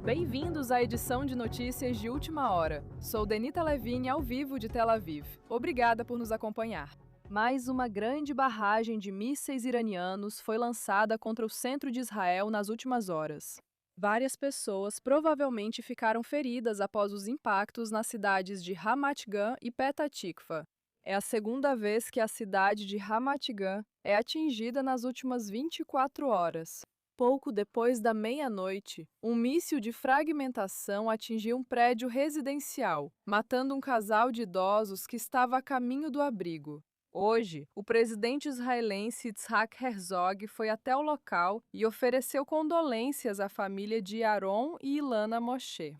Bem-vindos à edição de notícias de última hora. Sou Denita Levine, ao vivo de Tel Aviv. Obrigada por nos acompanhar. Mais uma grande barragem de mísseis iranianos foi lançada contra o centro de Israel nas últimas horas. Várias pessoas provavelmente ficaram feridas após os impactos nas cidades de Ramat Gan e Petah Tikva. É a segunda vez que a cidade de Ramat Gan é atingida nas últimas 24 horas. Pouco depois da meia-noite, um míssil de fragmentação atingiu um prédio residencial, matando um casal de idosos que estava a caminho do abrigo. Hoje, o presidente israelense Yitzhak Herzog foi até o local e ofereceu condolências à família de Aaron e Ilana Moshe.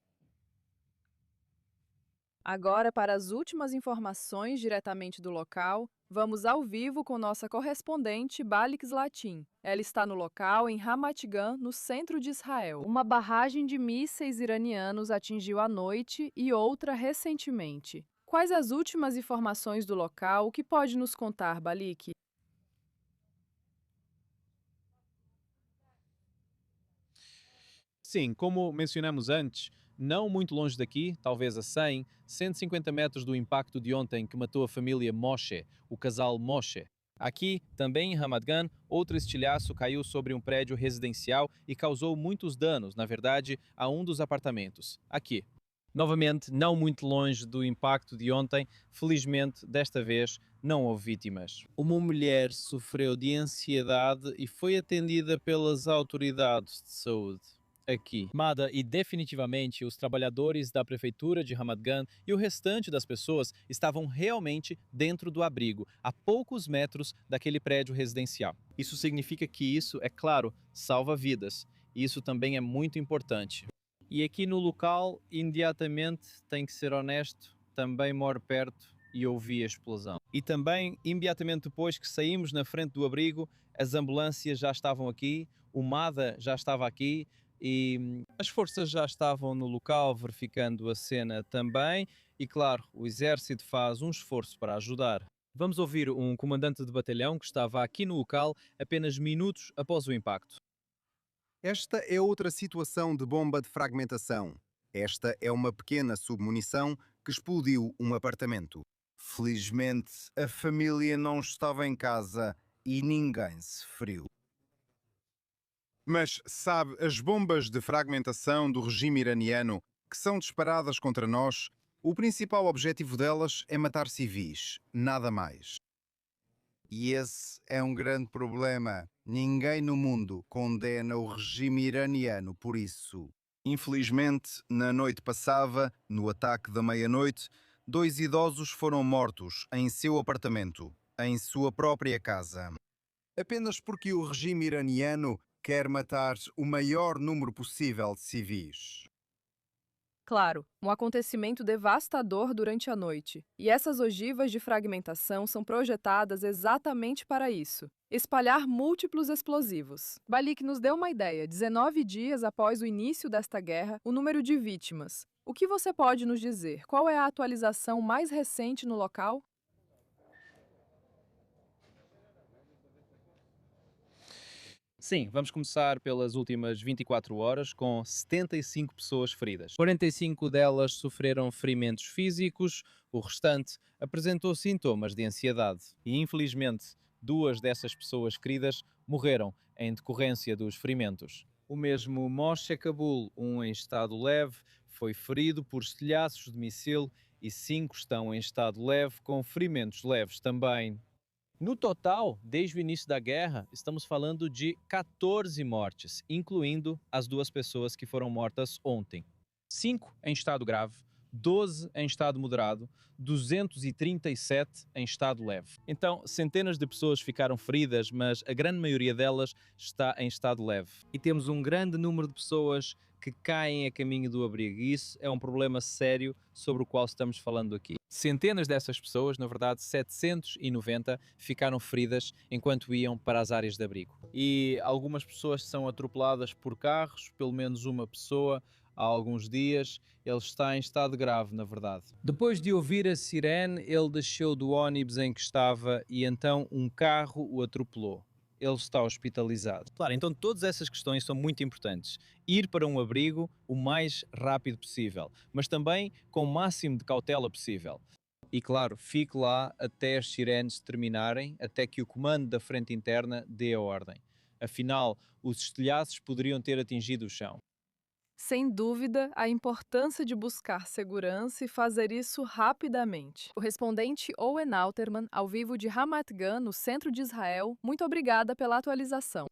Agora, para as últimas informações diretamente do local, vamos ao vivo com nossa correspondente Balix Latim. Ela está no local, em Ramat Gan, no centro de Israel. Uma barragem de mísseis iranianos atingiu à noite e outra recentemente. Quais as últimas informações do local? O que pode nos contar, Balik? Sim, como mencionamos antes, não muito longe daqui, talvez a 100, 150 metros do impacto de ontem que matou a família Moshe, o casal Moshe. Aqui, também em Ramat Gan, outro estilhaço caiu sobre um prédio residencial e causou muitos danos, na verdade, a um dos apartamentos. Aqui. Novamente, não muito longe do impacto de ontem, felizmente, desta vez, não houve vítimas. Uma mulher sofreu de ansiedade e foi atendida pelas autoridades de saúde. Aqui. Mada, e definitivamente os trabalhadores da prefeitura de Ramat Gan e o restante das pessoas estavam realmente dentro do abrigo, a poucos metros daquele prédio residencial. Isso significa que isso, é claro, salva vidas. E isso também é muito importante. E aqui no local, imediatamente, tenho que ser honesto, também moro perto e ouvi a explosão. E também, imediatamente depois que saímos na frente do abrigo, as ambulâncias já estavam aqui, o MADA já estava aqui, e as forças já estavam no local verificando a cena também e, claro, o exército faz um esforço para ajudar. Vamos ouvir um comandante de batalhão que estava aqui no local apenas minutos após o impacto. Esta é outra situação de bomba de fragmentação. Esta é uma pequena submunição que explodiu um apartamento. Felizmente, a família não estava em casa e ninguém se feriu. Mas, sabe, as bombas de fragmentação do regime iraniano que são disparadas contra nós, o principal objetivo delas é matar civis, nada mais. E esse é um grande problema. Ninguém no mundo condena o regime iraniano por isso. Infelizmente, na noite passada, no ataque da meia-noite, 2 idosos foram mortos em seu apartamento, em sua própria casa. Apenas porque o regime iraniano quer matar o maior número possível de civis. Claro, um acontecimento devastador durante a noite. E essas ogivas de fragmentação são projetadas exatamente para isso: espalhar múltiplos explosivos. Balik nos deu uma ideia: 19 dias após o início desta guerra, o número de vítimas. O que você pode nos dizer? Qual é a atualização mais recente no local? Sim, vamos começar pelas últimas 24 horas, com 75 pessoas feridas. 45 delas sofreram ferimentos físicos, o restante apresentou sintomas de ansiedade. E, infelizmente, 2 dessas pessoas feridas morreram em decorrência dos ferimentos. O mesmo Moshe Kabul, um em estado leve, foi ferido por estilhaços de míssil e 5 estão em estado leve, com ferimentos leves também. No total, desde o início da guerra, estamos falando de 14 mortes, incluindo as 2 pessoas que foram mortas ontem. 5 em estado grave, 12 em estado moderado, 237 em estado leve. Então, centenas de pessoas ficaram feridas, mas a grande maioria delas está em estado leve. E temos um grande número de pessoas que caem a caminho do abrigo. E isso é um problema sério sobre o qual estamos falando aqui. Centenas dessas pessoas, na verdade 790, ficaram feridas enquanto iam para as áreas de abrigo. E algumas pessoas são atropeladas por carros, pelo menos uma pessoa, há alguns dias. Ele está em estado grave, na verdade. Depois de ouvir a sirene, ele desceu do ônibus em que estava e então um carro o atropelou. ele está hospitalizado. Claro, então todas essas questões são muito importantes. Ir para um abrigo o mais rápido possível, mas também com o máximo de cautela possível. E claro, fique lá até as sirenes terminarem, até que o comando da frente interna dê a ordem. Afinal, os estilhaços poderiam ter atingido o chão. Sem dúvida, a importância de buscar segurança e fazer isso rapidamente. O respondente Owen Alterman, ao vivo de Ramat Gan, no centro de Israel, muito obrigada pela atualização.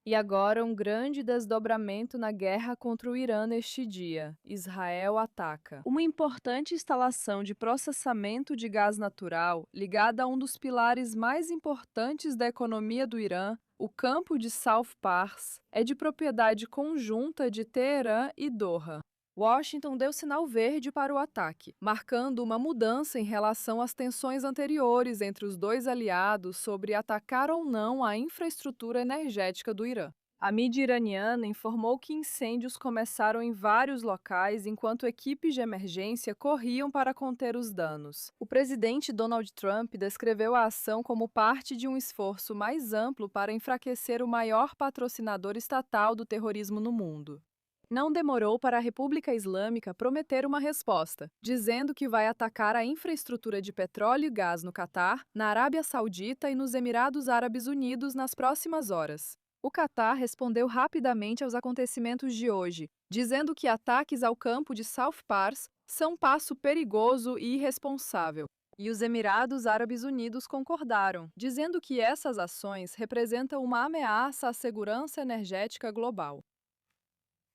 E agora um grande desdobramento na guerra contra o Irã neste dia. Israel ataca. Uma importante instalação de processamento de gás natural, ligada a um dos pilares mais importantes da economia do Irã, o campo de South Pars, é de propriedade conjunta de Teherã e Doha. Washington deu sinal verde para o ataque, marcando uma mudança em relação às tensões anteriores entre os dois aliados sobre atacar ou não a infraestrutura energética do Irã. A mídia iraniana informou que incêndios começaram em vários locais enquanto equipes de emergência corriam para conter os danos. O presidente Donald Trump descreveu a ação como parte de um esforço mais amplo para enfraquecer o maior patrocinador estatal do terrorismo no mundo. Não demorou para a República Islâmica prometer uma resposta, dizendo que vai atacar a infraestrutura de petróleo e gás no Catar, na Arábia Saudita e nos Emirados Árabes Unidos nas próximas horas. O Catar respondeu rapidamente aos acontecimentos de hoje, dizendo que ataques ao campo de South Pars são um passo perigoso e irresponsável. E os Emirados Árabes Unidos concordaram, dizendo que essas ações representam uma ameaça à segurança energética global.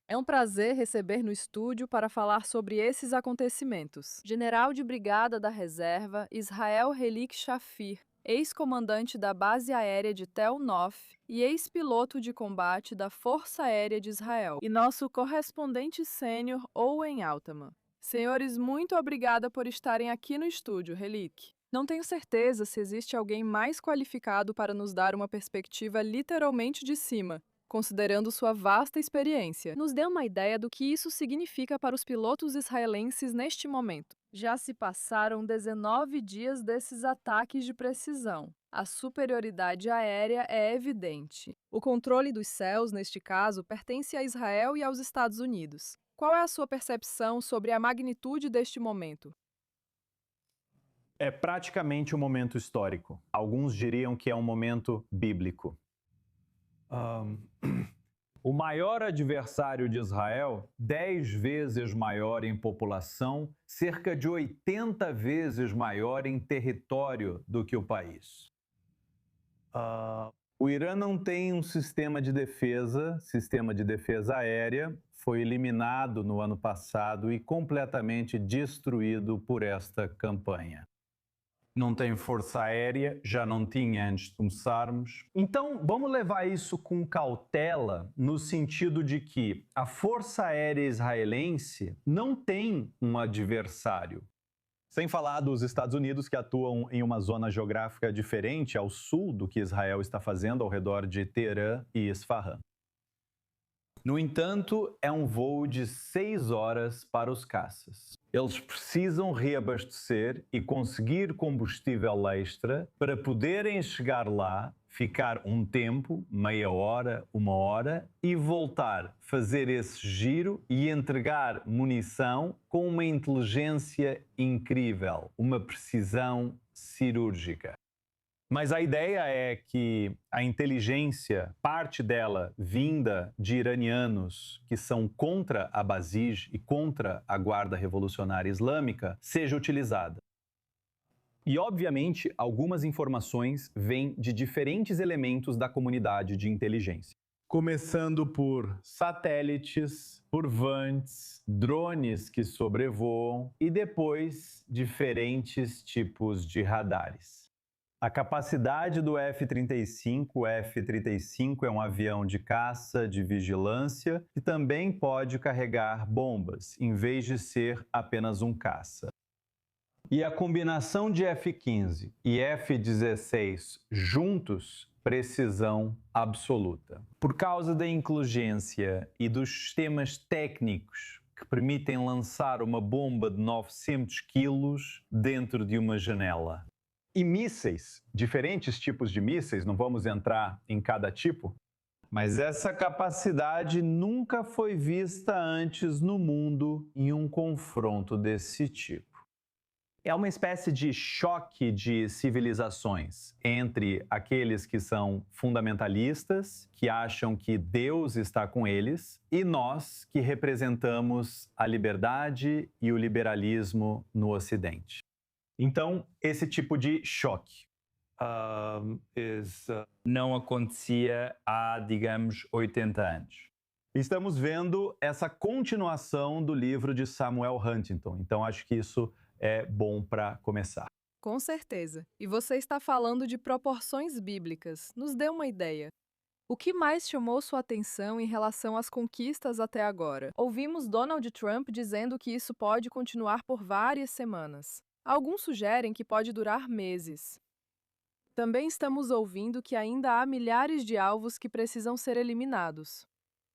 É um prazer receber no estúdio para falar sobre esses acontecimentos. General de Brigada da Reserva, Israel Helik Shafir, ex-comandante da Base Aérea de Tel Nof e ex-piloto de combate da Força Aérea de Israel, e nosso correspondente sênior, Owen Alterman. Senhores, muito obrigada por estarem aqui no estúdio, Helik. Não tenho certeza se existe alguém mais qualificado para nos dar uma perspectiva literalmente de cima, considerando sua vasta experiência. Nos dê uma ideia do que isso significa para os pilotos israelenses neste momento. Já se passaram 19 dias desses ataques de precisão. A superioridade aérea é evidente. O controle dos céus, neste caso, pertence a Israel e aos Estados Unidos. Qual é a sua percepção sobre a magnitude deste momento? É praticamente um momento histórico. Alguns diriam que é um momento bíblico. O maior adversário de Israel, 10 vezes maior em população, cerca de 80 vezes maior em território do que o país. O Irã não tem um sistema de defesa aérea, foi eliminado no ano passado e completamente destruído por esta campanha. Não tem força aérea, já não tinha antes de começarmos. Então, vamos levar isso com cautela, no sentido de que a Força Aérea Israelense não tem um adversário. Sem falar dos Estados Unidos, que atuam em uma zona geográfica diferente ao sul do que Israel está fazendo ao redor de Teherã e Isfahan. No entanto, é um voo de 6 horas para os caças. Eles precisam reabastecer e conseguir combustível extra para poderem chegar lá, ficar um tempo, meia hora, 1 hora, e voltar, fazer esse giro e entregar munição com uma inteligência incrível, uma precisão cirúrgica. Mas a ideia é que a inteligência, parte dela vinda de iranianos que são contra a Basij e contra a Guarda Revolucionária Islâmica, seja utilizada. E, obviamente, algumas informações vêm de diferentes elementos da comunidade de inteligência. Começando por satélites, por vantes, drones que sobrevoam e depois diferentes tipos de radares. A capacidade do F-35, o F-35 é um avião de caça, de vigilância, que também pode carregar bombas, em vez de ser apenas um caça. E a combinação de F-15 e F-16 juntos, precisão absoluta. Por causa da inteligência e dos sistemas técnicos que permitem lançar uma bomba de 900 quilos dentro de uma janela. E mísseis, diferentes tipos de mísseis, não vamos entrar em cada tipo, mas essa capacidade nunca foi vista antes no mundo em um confronto desse tipo. É uma espécie de choque de civilizações entre aqueles que são fundamentalistas, que acham que Deus está com eles, e nós que representamos a liberdade e o liberalismo no Ocidente. Então, esse tipo de choque. Não acontecia há, digamos, 80 anos. Estamos vendo essa continuação do livro de Samuel Huntington, então acho que isso é bom para começar. Com certeza. E você está falando de proporções bíblicas. Nos dê uma ideia. O que mais chamou sua atenção em relação às conquistas até agora? Ouvimos Donald Trump dizendo que isso pode continuar por várias semanas. Alguns sugerem que pode durar meses. Também estamos ouvindo que ainda há milhares de alvos que precisam ser eliminados.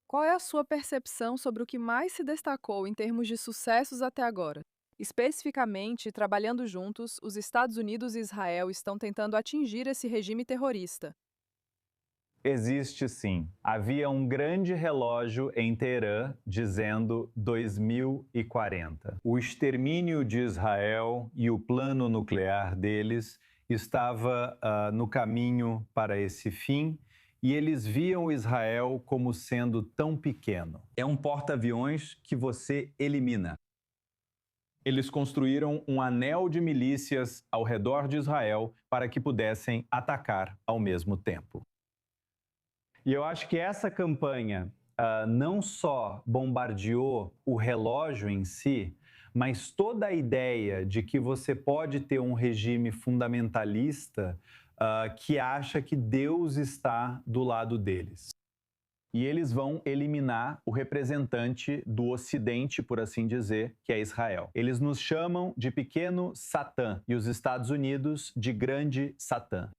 Qual é a sua percepção sobre o que mais se destacou em termos de sucessos até agora? Especificamente, trabalhando juntos, os Estados Unidos e Israel estão tentando atingir esse regime terrorista. Existe sim. Havia um grande relógio em Teherã dizendo 2040. O extermínio de Israel e o plano nuclear deles estava no caminho para esse fim, e eles viam Israel como sendo tão pequeno. É um porta-aviões que você elimina. Eles construíram um anel de milícias ao redor de Israel para que pudessem atacar ao mesmo tempo. E eu acho que essa campanha não só bombardeou o relógio em si, mas toda a ideia de que você pode ter um regime fundamentalista que acha que Deus está do lado deles. E eles vão eliminar o representante do Ocidente, por assim dizer, que é Israel. Eles nos chamam de pequeno Satã e os Estados Unidos de grande Satã.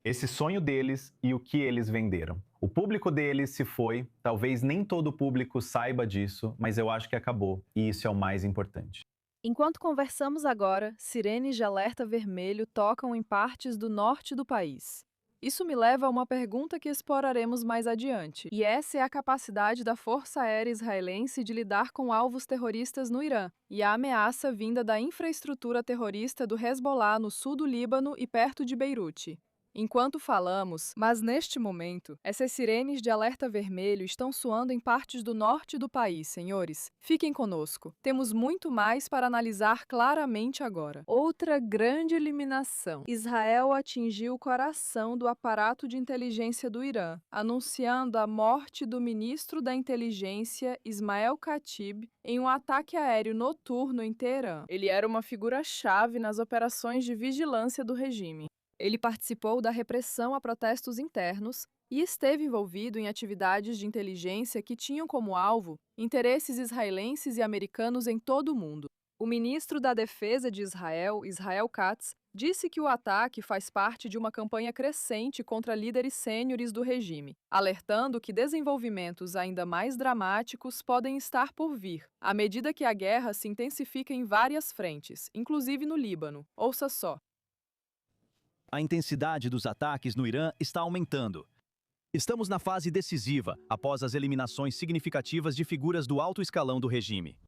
Esse sonho deles e o que eles venderam. O público deles se foi, talvez nem todo o público saiba disso, mas eu acho que acabou, e isso é o mais importante. Enquanto conversamos agora, sirenes de alerta vermelho tocam em partes do norte do país. Isso me leva a uma pergunta que exploraremos mais adiante, e essa é a capacidade da Força Aérea Israelense de lidar com alvos terroristas no Irã e a ameaça vinda da infraestrutura terrorista do Hezbollah no sul do Líbano e perto de Beirute. Enquanto falamos, mas neste momento, essas sirenes de alerta vermelho estão soando em partes do norte do país, senhores. Fiquem conosco. Temos muito mais para analisar claramente agora. Outra grande eliminação. Israel atingiu o coração do aparato de inteligência do Irã, anunciando a morte do ministro da inteligência, Ismael Katib, em um ataque aéreo noturno em Teherã. Ele era uma figura-chave nas operações de vigilância do regime. Ele participou da repressão a protestos internos e esteve envolvido em atividades de inteligência que tinham como alvo interesses israelenses e americanos em todo o mundo. O ministro da Defesa de Israel, Israel Katz, disse que o ataque faz parte de uma campanha crescente contra líderes sêniores do regime, alertando que desenvolvimentos ainda mais dramáticos podem estar por vir, à medida que a guerra se intensifica em várias frentes, inclusive no Líbano. Ouça só. A intensidade dos ataques no Irã está aumentando. Estamos na fase decisiva, após as eliminações significativas de figuras do alto escalão do regime.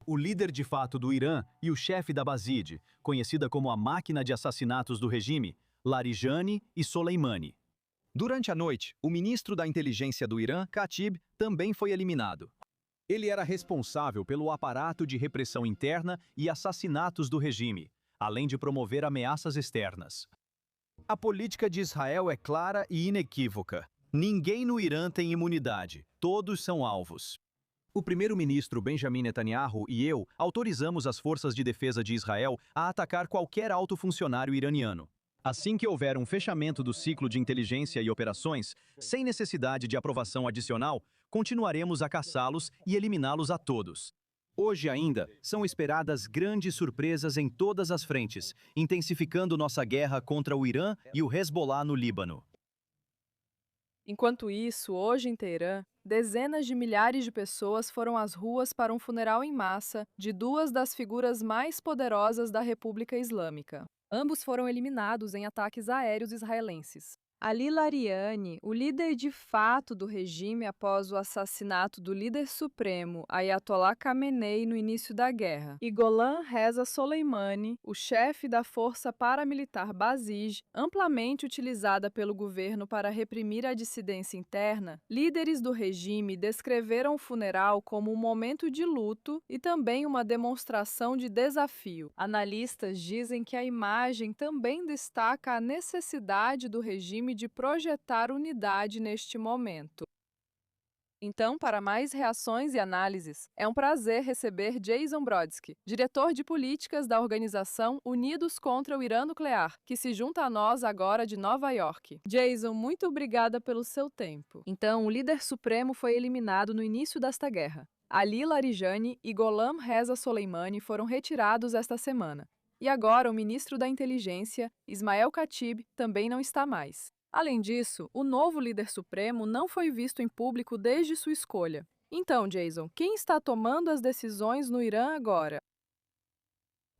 O líder de fato do Irã e o chefe da Basij, conhecida como a máquina de assassinatos do regime, Larijani e Soleimani. Durante a noite, o ministro da inteligência do Irã, Katib, também foi eliminado. Ele era responsável pelo aparato de repressão interna e assassinatos do regime, além de promover ameaças externas. A política de Israel é clara e inequívoca. Ninguém no Irã tem imunidade. Todos são alvos. O primeiro-ministro Benjamin Netanyahu e eu autorizamos as forças de defesa de Israel a atacar qualquer alto funcionário iraniano. Assim que houver um fechamento do ciclo de inteligência e operações, sem necessidade de aprovação adicional, continuaremos a caçá-los e eliminá-los a todos. Hoje ainda, são esperadas grandes surpresas em todas as frentes, intensificando nossa guerra contra o Irã e o Hezbollah no Líbano. Enquanto isso, hoje em Teherã, dezenas de milhares de pessoas foram às ruas para um funeral em massa de duas das figuras mais poderosas da República Islâmica. Ambos foram eliminados em ataques aéreos israelenses. Ali Larijani, o líder de fato do regime após o assassinato do líder supremo Ayatollah Khamenei no início da guerra, e Golam Reza Soleimani, o chefe da força paramilitar Basij, amplamente utilizada pelo governo para reprimir a dissidência interna, líderes do regime descreveram o funeral como um momento de luto e também uma demonstração de desafio. Analistas dizem que a imagem também destaca a necessidade do regime de projetar unidade neste momento. Então, para mais reações e análises, é um prazer receber Jason Brodsky, diretor de políticas da organização Unidos contra o Irã Nuclear, que se junta a nós agora de Nova York. Jason, muito obrigada pelo seu tempo. Então, o líder supremo foi eliminado no início desta guerra. Ali Larijani e Golam Reza Soleimani foram retirados esta semana. E agora o ministro da Inteligência, Ismael Khatib, também não está mais. Além disso, o novo líder supremo não foi visto em público desde sua escolha. Então, Jason, quem está tomando as decisões no Irã agora?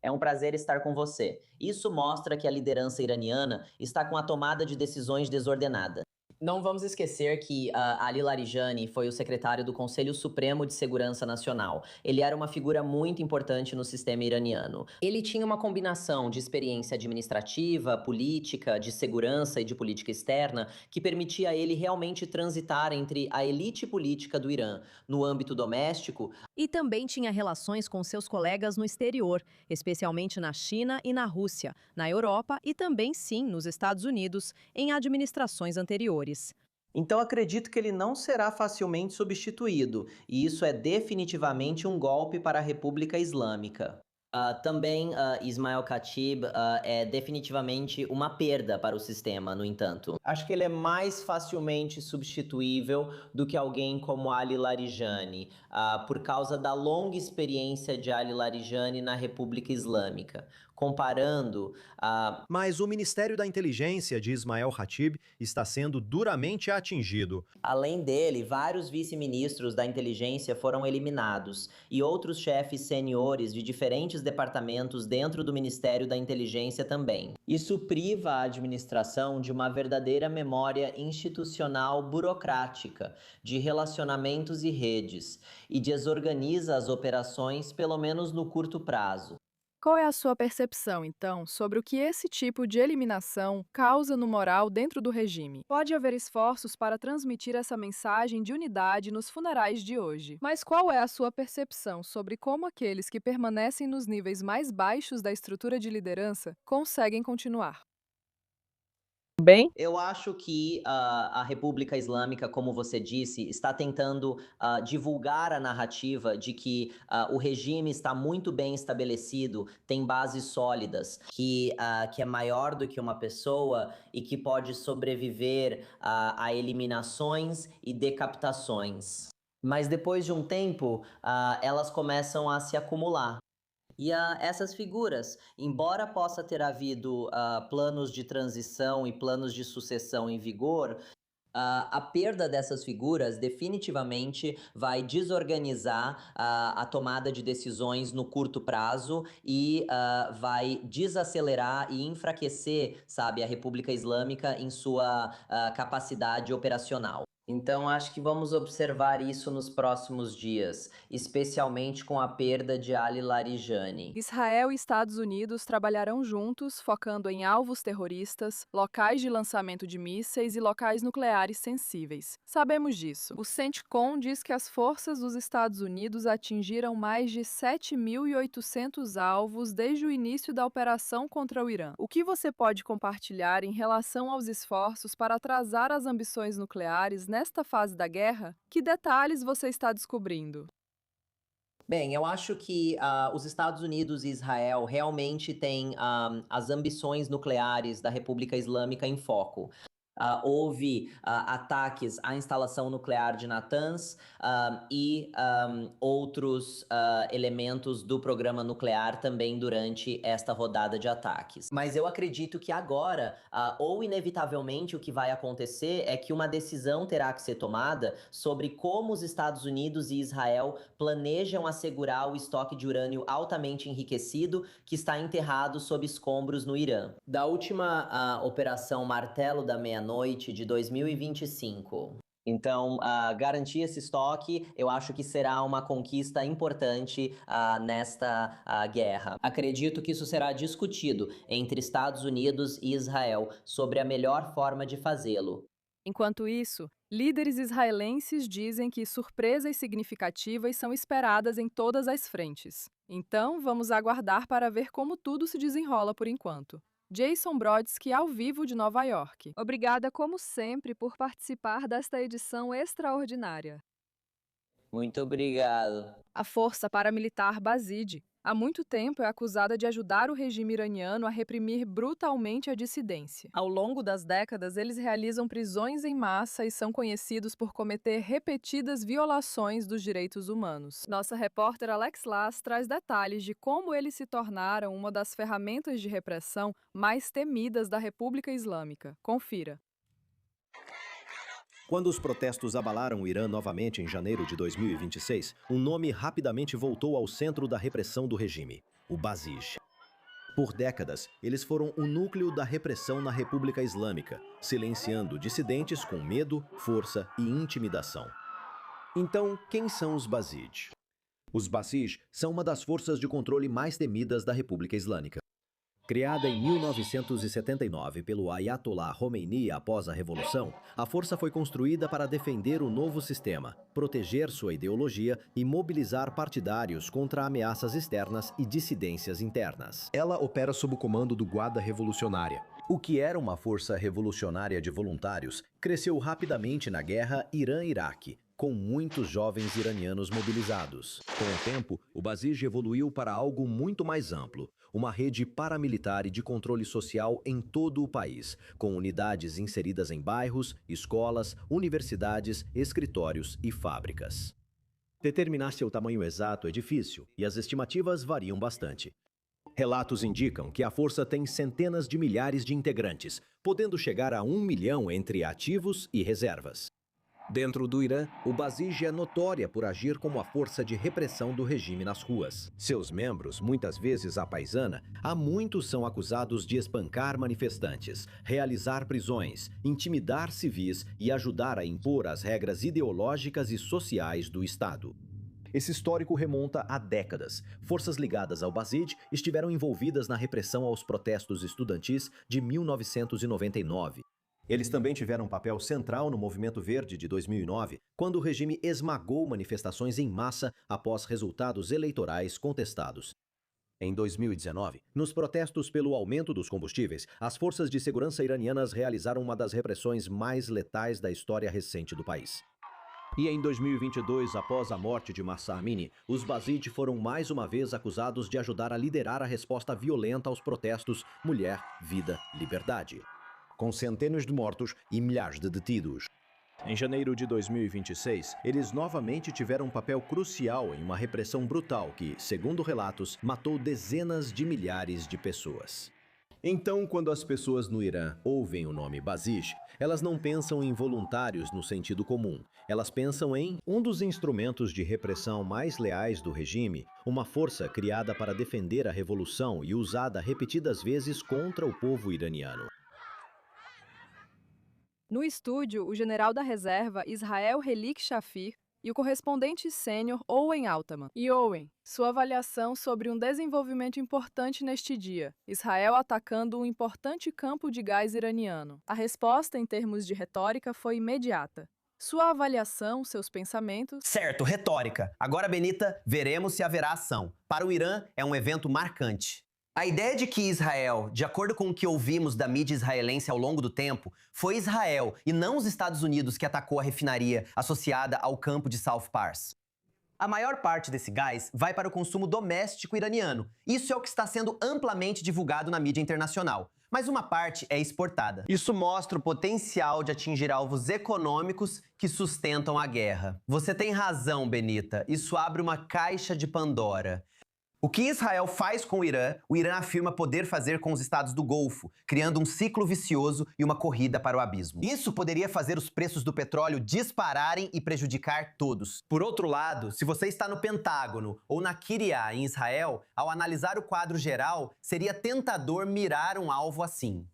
É um prazer estar com você. Isso mostra que a liderança iraniana está com a tomada de decisões desordenada. Não vamos esquecer que Ali Larijani foi o secretário do Conselho Supremo de Segurança Nacional. Ele era uma figura muito importante no sistema iraniano. Ele tinha uma combinação de experiência administrativa, política, de segurança e de política externa que permitia a ele realmente transitar entre a elite política do Irã no âmbito doméstico. E também tinha relações com seus colegas no exterior, especialmente na China e na Rússia, na Europa e também, sim, nos Estados Unidos, em administrações anteriores. Então acredito que ele não será facilmente substituído, e isso é definitivamente um golpe para a República Islâmica. Também Ismael Khatib é definitivamente uma perda para o sistema, no entanto. Acho que ele é mais facilmente substituível do que alguém como Ali Larijani, por causa da longa experiência de Ali Larijani na República Islâmica. Comparando Mas o Ministério da Inteligência de Ismael Khatib está sendo duramente atingido. Além dele, vários vice-ministros da inteligência foram eliminados e outros chefes seniores de diferentes departamentos dentro do Ministério da Inteligência também. Isso priva a administração de uma verdadeira memória institucional burocrática, de relacionamentos e redes, e desorganiza as operações, pelo menos no curto prazo. Qual é a sua percepção, então, sobre o que esse tipo de eliminação causa no moral dentro do regime? Pode haver esforços para transmitir essa mensagem de unidade nos funerais de hoje. Mas qual é a sua percepção sobre como aqueles que permanecem nos níveis mais baixos da estrutura de liderança conseguem continuar? Bem, eu acho que a República Islâmica, como você disse, está tentando divulgar a narrativa de que o regime está muito bem estabelecido, tem bases sólidas, que é maior do que uma pessoa e que pode sobreviver a eliminações e decapitações. Mas depois de um tempo, elas começam a se acumular. E essas figuras, embora possa ter havido planos de transição e planos de sucessão em vigor, a perda dessas figuras definitivamente vai desorganizar a tomada de decisões no curto prazo e vai desacelerar e enfraquecer, sabe, a República Islâmica em sua capacidade operacional. Então, acho que vamos observar isso nos próximos dias, especialmente com a perda de Ali Larijani. Israel e Estados Unidos trabalharão juntos, focando em alvos terroristas, locais de lançamento de mísseis e locais nucleares sensíveis. Sabemos disso. O CENTCOM diz que as forças dos Estados Unidos atingiram mais de 7.800 alvos desde o início da operação contra o Irã. O que você pode compartilhar em relação aos esforços para atrasar as ambições nucleares nesta fase da guerra? Que detalhes você está descobrindo? Bem, eu acho que os Estados Unidos e Israel realmente têm as ambições nucleares da República Islâmica em foco. houve ataques à instalação nuclear de Natanz e outros elementos do programa nuclear também durante esta rodada de ataques. Mas eu acredito que agora, ou inevitavelmente, o que vai acontecer é que uma decisão terá que ser tomada sobre como os Estados Unidos e Israel planejam assegurar o estoque de urânio altamente enriquecido que está enterrado sob escombros no Irã. Da última Operação Martelo da Meia-Noite de 2025. Então, garantir esse estoque, eu acho que será uma conquista importante nesta guerra. Acredito que isso será discutido entre Estados Unidos e Israel sobre a melhor forma de fazê-lo. Enquanto isso, líderes israelenses dizem que surpresas significativas são esperadas em todas as frentes. Então, vamos aguardar para ver como tudo se desenrola por enquanto. Jason Brodsky, ao vivo de Nova York. Obrigada, como sempre, por participar desta edição extraordinária. Muito obrigado. A Força Paramilitar Basij, há muito tempo é acusada de ajudar o regime iraniano a reprimir brutalmente a dissidência. Ao longo das décadas, eles realizam prisões em massa e são conhecidos por cometer repetidas violações dos direitos humanos. Nossa repórter Alex Lass traz detalhes de como eles se tornaram uma das ferramentas de repressão mais temidas da República Islâmica. Confira. Quando os protestos abalaram o Irã novamente em janeiro de 2026, um nome rapidamente voltou ao centro da repressão do regime: o Basij. Por décadas, eles foram o núcleo da repressão na República Islâmica, silenciando dissidentes com medo, força e intimidação. Então, quem são os Basij? Os Basij são uma das forças de controle mais temidas da República Islâmica. Criada em 1979 pelo Ayatollah Khomeini após a Revolução, a força foi construída para defender o novo sistema, proteger sua ideologia e mobilizar partidários contra ameaças externas e dissidências internas. Ela opera sob o comando do Guarda Revolucionária. O que era uma força revolucionária de voluntários cresceu rapidamente na guerra Irã-Iraque, com muitos jovens iranianos mobilizados. Com o tempo, o Basij evoluiu para algo muito mais amplo, uma rede paramilitar e de controle social em todo o país, com unidades inseridas em bairros, escolas, universidades, escritórios e fábricas. Determinar seu tamanho exato é difícil e as estimativas variam bastante. Relatos indicam que a força tem centenas de milhares de integrantes, podendo chegar a 1 milhão entre ativos e reservas. Dentro do Irã, o Basij é notória por agir como a força de repressão do regime nas ruas. Seus membros, muitas vezes à paisana, há muitos são acusados de espancar manifestantes, realizar prisões, intimidar civis e ajudar a impor as regras ideológicas e sociais do Estado. Esse histórico remonta a décadas. Forças ligadas ao Basij estiveram envolvidas na repressão aos protestos estudantis de 1999. Eles também tiveram um papel central no Movimento Verde de 2009, quando o regime esmagou manifestações em massa após resultados eleitorais contestados. Em 2019, nos protestos pelo aumento dos combustíveis, as forças de segurança iranianas realizaram uma das repressões mais letais da história recente do país. E em 2022, após a morte de Mahsa Amini, os Basij foram mais uma vez acusados de ajudar a liderar a resposta violenta aos protestos Mulher, Vida, Liberdade, com centenas de mortos e milhares de detidos. Em janeiro de 2026, eles novamente tiveram um papel crucial em uma repressão brutal que, segundo relatos, matou dezenas de milhares de pessoas. Então, quando as pessoas no Irã ouvem o nome Basij, elas não pensam em voluntários no sentido comum. Elas pensam em um dos instrumentos de repressão mais leais do regime, uma força criada para defender a revolução e usada repetidas vezes contra o povo iraniano. No estúdio, o general da reserva Israel Helik Shafir e o correspondente sênior Owen Altman. E Owen, sua avaliação sobre um desenvolvimento importante neste dia, Israel atacando um importante campo de gás iraniano. A resposta em termos de retórica foi imediata. Sua avaliação, seus pensamentos... Certo, retórica. Agora, Benita, veremos se haverá ação. Para o Irã, é um evento marcante. A ideia de que Israel, de acordo com o que ouvimos da mídia israelense ao longo do tempo, foi Israel e não os Estados Unidos que atacou a refinaria associada ao campo de South Pars. A maior parte desse gás vai para o consumo doméstico iraniano. Isso é o que está sendo amplamente divulgado na mídia internacional. mas uma parte é exportada. Isso mostra o potencial de atingir alvos econômicos que sustentam a guerra. Você tem razão, Benita. Isso abre uma caixa de Pandora. O que Israel faz com o Irã afirma poder fazer com os estados do Golfo, criando um ciclo vicioso e uma corrida para o abismo. Isso poderia fazer os preços do petróleo dispararem e prejudicar todos. Por outro lado, se você está no Pentágono ou na Kiryat, em Israel, ao analisar o quadro geral, seria tentador mirar um alvo assim.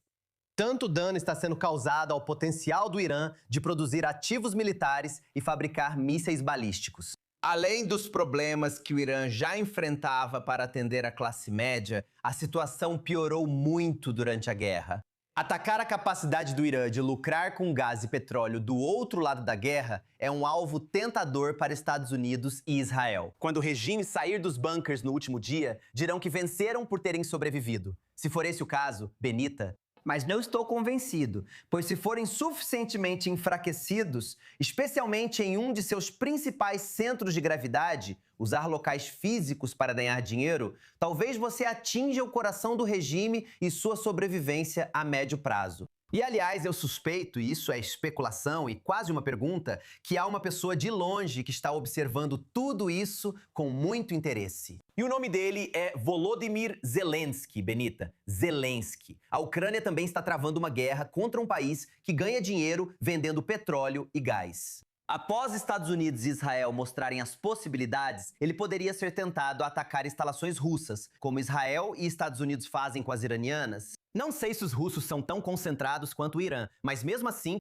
Tanto dano está sendo causado ao potencial do Irã de produzir ativos militares e fabricar mísseis balísticos. Além dos problemas que o Irã já enfrentava para atender a classe média, a situação piorou muito durante a guerra. Atacar a capacidade do Irã de lucrar com gás e petróleo do outro lado da guerra é um alvo tentador para Estados Unidos e Israel. Quando o regime sair dos bunkers no último dia, dirão que venceram por terem sobrevivido. Se for esse o caso, Benita, mas não estou convencido, pois se forem suficientemente enfraquecidos, especialmente em um de seus principais centros de gravidade, usar locais físicos para ganhar dinheiro, talvez você atinja o coração do regime e sua sobrevivência a médio prazo. E, aliás, eu suspeito, e isso é especulação e quase uma pergunta, que há uma pessoa de longe que está observando tudo isso com muito interesse. E o nome dele é Volodymyr Zelensky, Benita. Zelensky. A Ucrânia também está travando uma guerra contra um país que ganha dinheiro vendendo petróleo e gás. Após Estados Unidos e Israel mostrarem as possibilidades, ele poderia ser tentado a atacar instalações russas, como Israel e Estados Unidos fazem com as iranianas. Não sei se os russos são tão concentrados quanto o Irã, mas mesmo assim...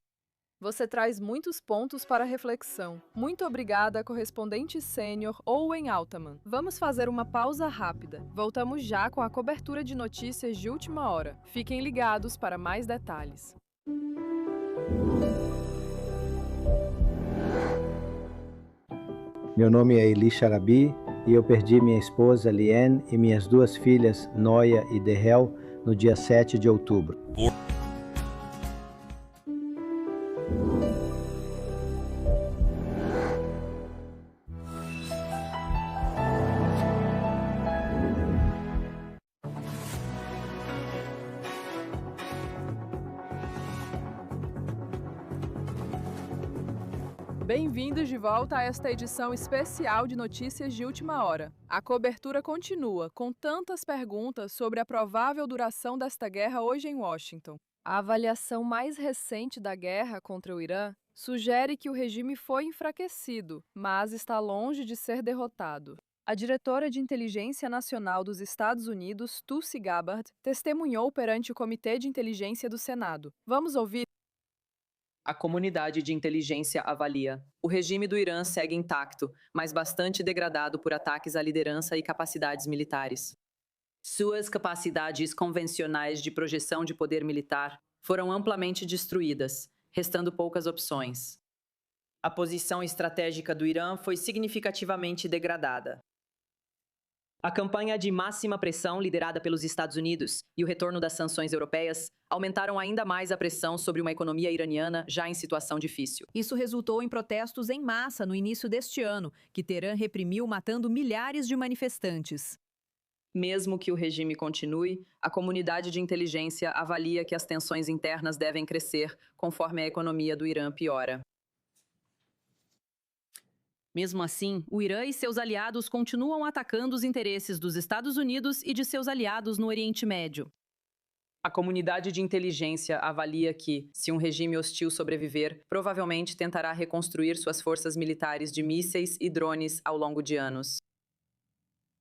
Você traz muitos pontos para reflexão. Muito obrigada, correspondente sênior Owen Altman. Vamos fazer uma pausa rápida. Voltamos já com a cobertura de notícias de última hora. Fiquem ligados para mais detalhes. Meu nome é Eli Sharabi e eu perdi minha esposa Liane e minhas duas filhas, Noia e Dehel, no dia 7 de outubro. Bem-vindos de volta a esta edição especial de Notícias de Última Hora. A cobertura continua, com tantas perguntas sobre a provável duração desta guerra hoje em Washington. A avaliação mais recente da guerra contra o Irã sugere que o regime foi enfraquecido, mas está longe de ser derrotado. A diretora de Inteligência Nacional dos Estados Unidos, Tulsi Gabbard, testemunhou perante o Comitê de Inteligência do Senado. Vamos ouvir. A comunidade de inteligência avalia. O regime do Irã segue intacto, mas bastante degradado por ataques à liderança e capacidades militares. Suas capacidades convencionais de projeção de poder militar foram amplamente destruídas, restando poucas opções. A posição estratégica do Irã foi significativamente degradada. A campanha de máxima pressão liderada pelos Estados Unidos e o retorno das sanções europeias aumentaram ainda mais a pressão sobre uma economia iraniana já em situação difícil. Isso resultou em protestos em massa no início deste ano, que Teherã reprimiu matando milhares de manifestantes. Mesmo que o regime continue, a comunidade de inteligência avalia que as tensões internas devem crescer conforme a economia do Irã piora. Mesmo assim, o Irã e seus aliados continuam atacando os interesses dos Estados Unidos e de seus aliados no Oriente Médio. A comunidade de inteligência avalia que, se um regime hostil sobreviver, provavelmente tentará reconstruir suas forças militares de mísseis e drones ao longo de anos.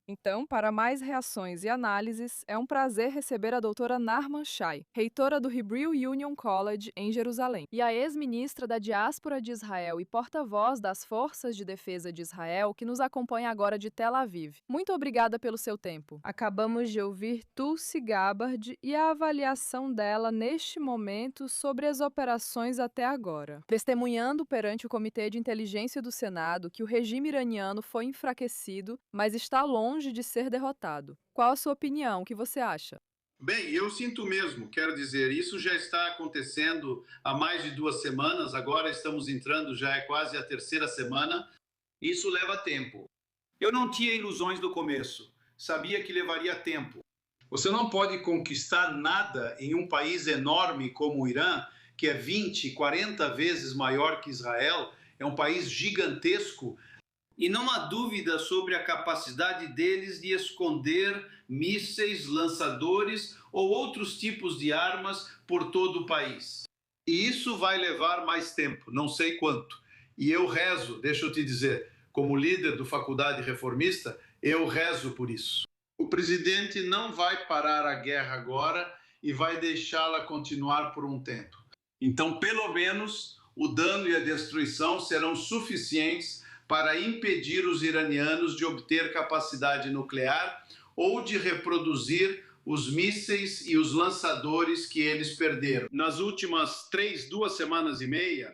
Então, para mais reações e análises, é um prazer receber a doutora Narman Shai, reitora do Hebrew Union College em Jerusalém, e a ex-ministra da Diáspora de Israel e porta-voz das Forças de Defesa de Israel, que nos acompanha agora de Tel Aviv. Muito obrigada pelo seu tempo. Acabamos de ouvir Tulsi Gabbard e a avaliação dela neste momento sobre as operações até agora, testemunhando perante o Comitê de Inteligência do Senado que o regime iraniano foi enfraquecido, mas está longe de ser derrotado. Qual a sua opinião? O que você acha? Bem, eu sinto mesmo, quero dizer, isso já está acontecendo há mais de 2 semanas, agora estamos entrando, já é quase a 3ª semana, isso leva tempo. Eu não tinha ilusões no começo, sabia que levaria tempo. Você não pode conquistar nada em um país enorme como o Irã, que é 20, 40 vezes maior que Israel, é um país gigantesco. E não há dúvida sobre a capacidade deles de esconder mísseis, lançadores ou outros tipos de armas por todo o país. E isso vai levar mais tempo, não sei quanto. E eu rezo, deixa eu te dizer, como líder do Faculdade Reformista, eu rezo por isso. O presidente não vai parar a guerra agora e vai deixá-la continuar por um tempo. Então, pelo menos, o dano e a destruição serão suficientes para impedir os iranianos de obter capacidade nuclear ou de reproduzir os mísseis e os lançadores que eles perderam. Nas últimas 2 semanas e meia...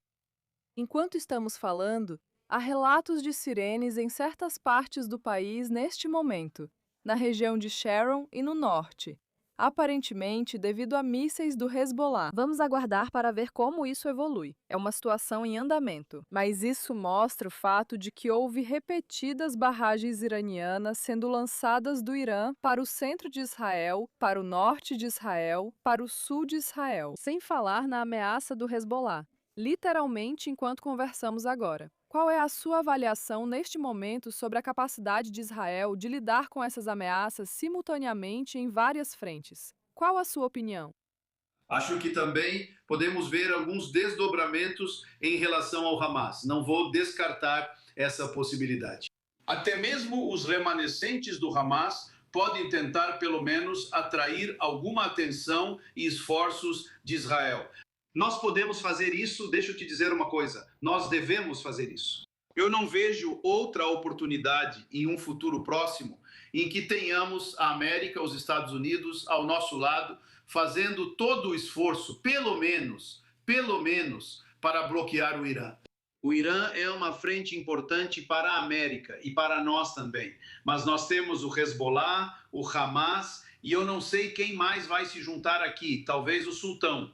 Enquanto estamos falando, há relatos de sirenes em certas partes do país neste momento, na região de Sharon e no norte, aparentemente devido a mísseis do Hezbollah. Vamos aguardar para ver como isso evolui. É uma situação em andamento, mas isso mostra o fato de que houve repetidas barragens iranianas sendo lançadas do Irã para o centro de Israel, para o norte de Israel, para o sul de Israel, sem falar na ameaça do Hezbollah, literalmente enquanto conversamos agora. Qual é a sua avaliação neste momento sobre a capacidade de Israel de lidar com essas ameaças simultaneamente em várias frentes? Qual a sua opinião? Acho que também podemos ver alguns desdobramentos em relação ao Hamas. Não vou descartar essa possibilidade. Até mesmo os remanescentes do Hamas podem tentar, pelo menos, atrair alguma atenção e esforços de Israel. Nós podemos fazer isso, deixa eu te dizer uma coisa, nós devemos fazer isso. Eu não vejo outra oportunidade em um futuro próximo em que tenhamos a América, os Estados Unidos ao nosso lado, fazendo todo o esforço, pelo menos, para bloquear o Irã. O Irã é uma frente importante para a América e para nós também, mas nós temos o Hezbollah, o Hamas e eu não sei quem mais vai se juntar aqui, talvez o Sultão.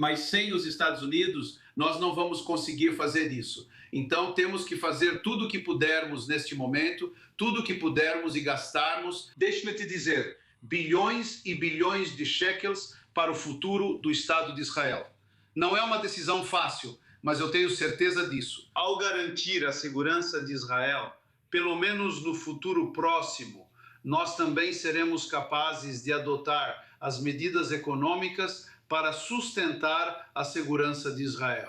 Mas sem os Estados Unidos, nós não vamos conseguir fazer isso. Então, temos que fazer tudo o que pudermos neste momento, tudo o que pudermos e gastarmos. Deixe-me te dizer, bilhões e bilhões de shekels para o futuro do Estado de Israel. Não é uma decisão fácil, mas eu tenho certeza disso. Ao garantir a segurança de Israel, pelo menos no futuro próximo, nós também seremos capazes de adotar as medidas econômicas para sustentar a segurança de Israel.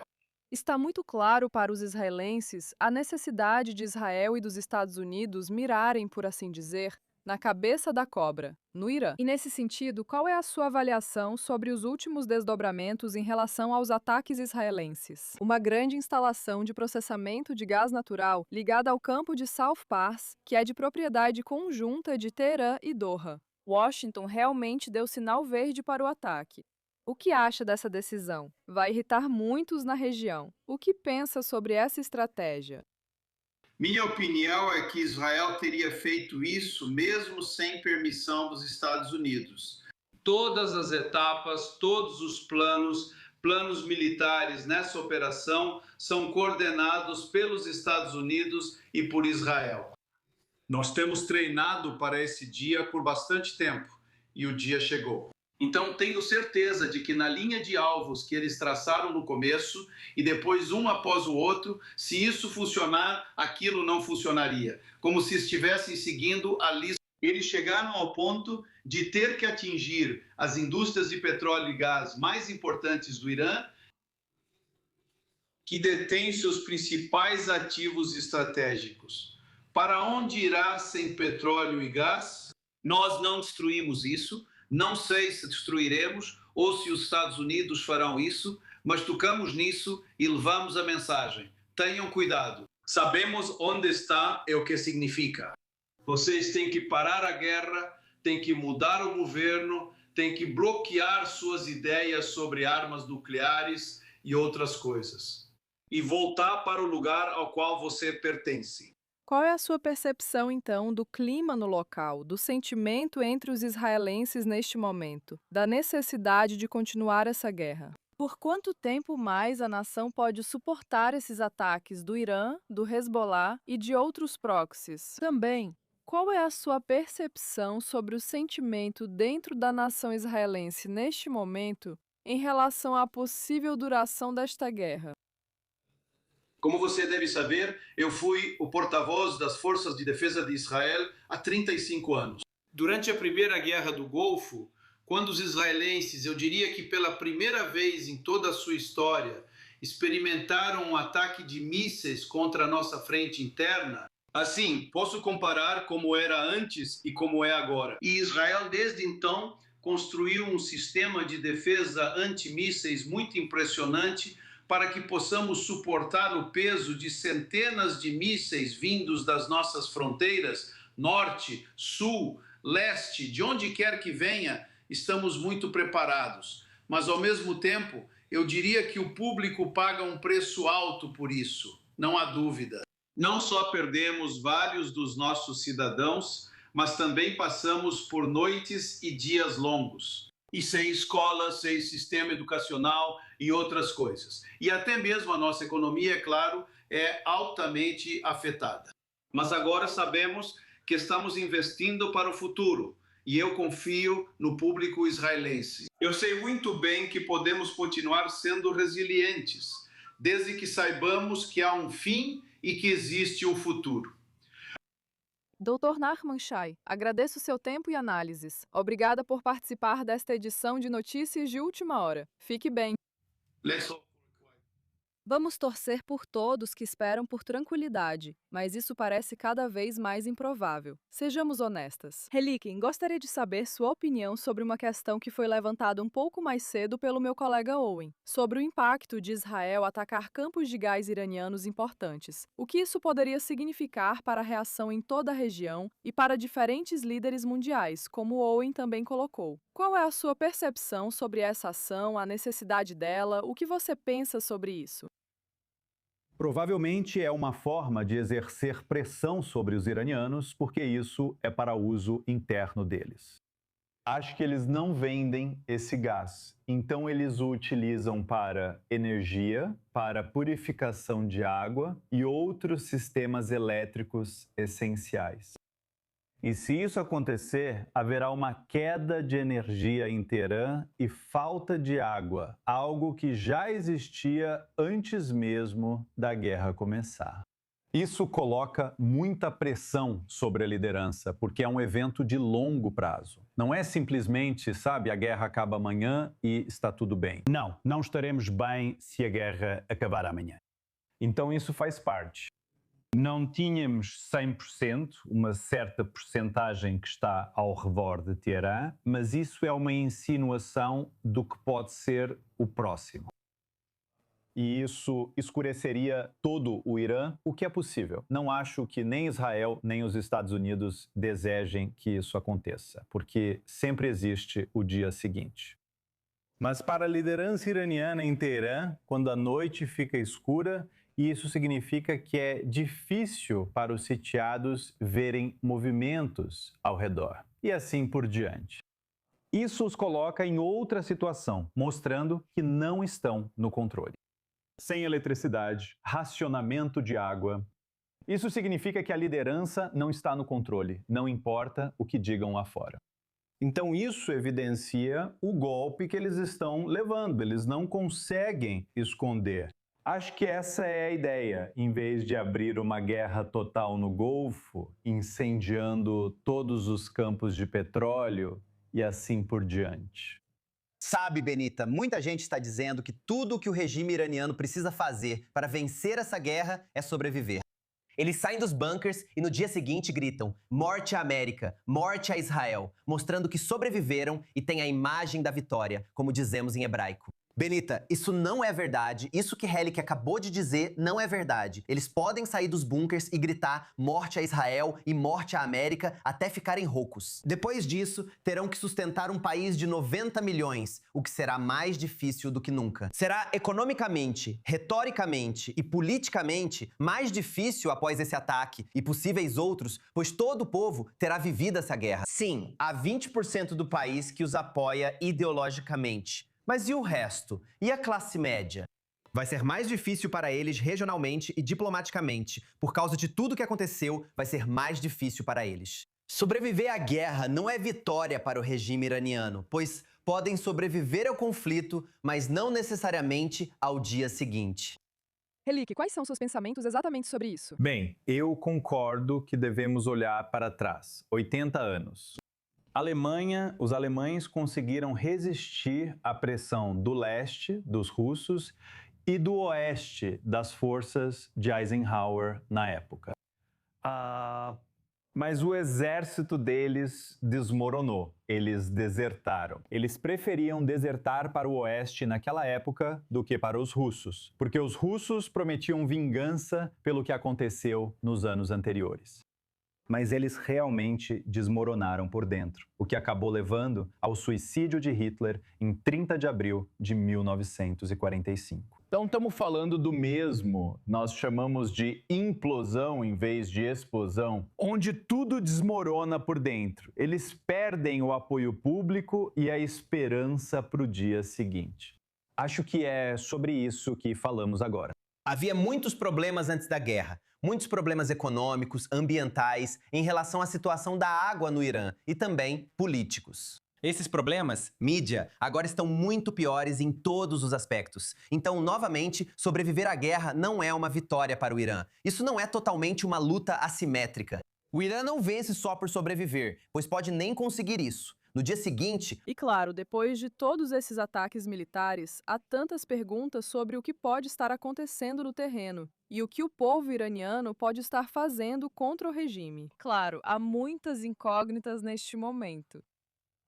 Está muito claro para os israelenses a necessidade de Israel e dos Estados Unidos mirarem, por assim dizer, na cabeça da cobra, no Irã. E nesse sentido, qual é a sua avaliação sobre os últimos desdobramentos em relação aos ataques israelenses? Uma grande instalação de processamento de gás natural ligada ao campo de South Pars, que é de propriedade conjunta de Teherã e Doha. Washington realmente deu sinal verde para o ataque. O que acha dessa decisão? Vai irritar muitos na região. O que pensa sobre essa estratégia? Minha opinião é que Israel teria feito isso mesmo sem permissão dos Estados Unidos. Todas as etapas, todos os planos militares nessa operação são coordenados pelos Estados Unidos e por Israel. Nós temos treinado para esse dia por bastante tempo e o dia chegou. Então, tenho certeza de que na linha de alvos que eles traçaram no começo e depois um após o outro, se isso funcionar, aquilo não funcionaria. Como se estivessem seguindo a lista. Eles chegaram ao ponto de ter que atingir as indústrias de petróleo e gás mais importantes do Irã, que detêm seus principais ativos estratégicos. Para onde irá sem petróleo e gás? Nós não destruímos isso. Não sei se destruiremos ou se os Estados Unidos farão isso, mas tocamos nisso e levamos a mensagem. Tenham cuidado. Sabemos onde está e o que significa. Vocês têm que parar a guerra, têm que mudar o governo, têm que bloquear suas ideias sobre armas nucleares e outras coisas. E voltar para o lugar ao qual você pertence. Qual é a sua percepção, então, do clima no local, do sentimento entre os israelenses neste momento, da necessidade de continuar essa guerra? Por quanto tempo mais a nação pode suportar esses ataques do Irã, do Hezbollah e de outros proxies? Também, Qual é a sua percepção sobre o sentimento dentro da nação israelense neste momento em relação à possível duração desta guerra? Como você deve saber, eu fui o porta-voz das Forças de Defesa de Israel há 35 anos. Durante a Primeira Guerra do Golfo, quando os israelenses, eu diria que pela primeira vez em toda a sua história, experimentaram um ataque de mísseis contra a nossa frente interna, assim, posso comparar como era antes e como é agora. E Israel, desde então, construiu um sistema de defesa antimísseis muito impressionante para que possamos suportar o peso de centenas de mísseis vindos das nossas fronteiras, norte, sul, leste, de onde quer que venha, estamos muito preparados. Mas, ao mesmo tempo, eu diria que o público paga um preço alto por isso, não há dúvida. Não só perdemos vários dos nossos cidadãos, mas também passamos por noites e dias longos. E sem escola, sem sistema educacional e outras coisas. E até mesmo a nossa economia, é claro, é altamente afetada. Mas agora sabemos que estamos investindo para o futuro e eu confio no público israelense. Eu sei muito bem que podemos continuar sendo resilientes, desde que saibamos que há um fim e que existe um futuro. Dr. Nachman Shai, agradeço seu tempo e análises. Obrigada por participar desta edição de Notícias de Última Hora. Fique bem. Vamos torcer por todos que esperam por tranquilidade, mas isso parece cada vez mais improvável. Sejamos honestas. Helikin, gostaria de saber sua opinião sobre uma questão que foi levantada um pouco mais cedo pelo meu colega Owen, sobre o impacto de Israel atacar campos de gás iranianos importantes. O que isso poderia significar para a reação em toda a região e para diferentes líderes mundiais, como Owen também colocou. Qual é a sua percepção sobre essa ação, a necessidade dela, o que você pensa sobre isso? Provavelmente é uma forma de exercer pressão sobre os iranianos, porque isso é para uso interno deles. Acho que eles não vendem esse gás, então eles o utilizam para energia, para purificação de água e outros sistemas elétricos essenciais. E se isso acontecer, haverá uma queda de energia em Teherã e falta de água, algo que já existia antes mesmo da guerra começar. Isso coloca muita pressão sobre a liderança, porque é um evento de longo prazo. Não é simplesmente, sabe, a guerra acaba amanhã e está tudo bem. Não estaremos bem se a guerra acabar amanhã. Então isso faz parte. Não tínhamos 100%, uma certa percentagem que está ao redor de Teherã, mas isso é uma insinuação do que pode ser o próximo. E isso escureceria todo o Irã, o que é possível. Não acho que nem Israel nem os Estados Unidos desejem que isso aconteça, porque sempre existe o dia seguinte. Mas para a liderança iraniana em Teherã, quando a noite fica escura, isso significa que é difícil para os sitiados verem movimentos ao redor, e assim por diante. Isso os coloca em outra situação, mostrando que não estão no controle. Sem eletricidade, racionamento de água. Isso significa que a liderança não está no controle, não importa o que digam lá fora. Então isso evidencia o golpe que eles estão levando, eles não conseguem esconder. Acho que essa é a ideia, em vez de abrir uma guerra total no Golfo, incendiando todos os campos de petróleo e assim por diante. Sabe, Benita, muita gente está dizendo que tudo o que o regime iraniano precisa fazer para vencer essa guerra é sobreviver. Eles saem dos bunkers e no dia seguinte gritam "Morte à América, morte a Israel", mostrando que sobreviveram e têm a imagem da vitória, como dizemos em hebraico. Benita, isso não é verdade. Isso que Helic acabou de dizer não é verdade. Eles podem sair dos bunkers e gritar morte a Israel e morte à América até ficarem roucos. Depois disso, terão que sustentar um país de 90 milhões, o que será mais difícil do que nunca. Será economicamente, retoricamente e politicamente mais difícil após esse ataque e possíveis outros, pois todo o povo terá vivido essa guerra. Sim, há 20% do país que os apoia ideologicamente. Mas e o resto? E a classe média? Vai ser mais difícil para eles regionalmente e diplomaticamente. Por causa de tudo que aconteceu, vai ser mais difícil para eles. Sobreviver à guerra não é vitória para o regime iraniano, pois podem sobreviver ao conflito, mas não necessariamente ao dia seguinte. Relique, quais são seus pensamentos exatamente sobre isso? Bem, eu concordo que devemos olhar para trás. 80 anos. Os alemães conseguiram resistir à pressão do leste, dos russos, e do oeste, das forças de Eisenhower na época. Mas o exército deles desmoronou. Eles desertaram. Eles preferiam desertar para o oeste naquela época do que para os russos, porque os russos prometiam vingança pelo que aconteceu nos anos anteriores. Mas eles realmente desmoronaram por dentro, o que acabou levando ao suicídio de Hitler em 30 de abril de 1945. Então estamos falando do mesmo, nós chamamos de implosão em vez de explosão, onde tudo desmorona por dentro. Eles perdem o apoio público e a esperança para o dia seguinte. Acho que é sobre isso que falamos agora. Havia muitos problemas antes da guerra. Muitos problemas econômicos, ambientais, em relação à situação da água no Irã e também políticos. Esses problemas, mídia, agora estão muito piores em todos os aspectos. Então, novamente, sobreviver à guerra não é uma vitória para o Irã. Isso não é totalmente uma luta assimétrica. O Irã não vence só por sobreviver, pois pode nem conseguir isso. No dia seguinte... E claro, depois de todos esses ataques militares, há tantas perguntas sobre o que pode estar acontecendo no terreno e o que o povo iraniano pode estar fazendo contra o regime. Claro, há muitas incógnitas neste momento.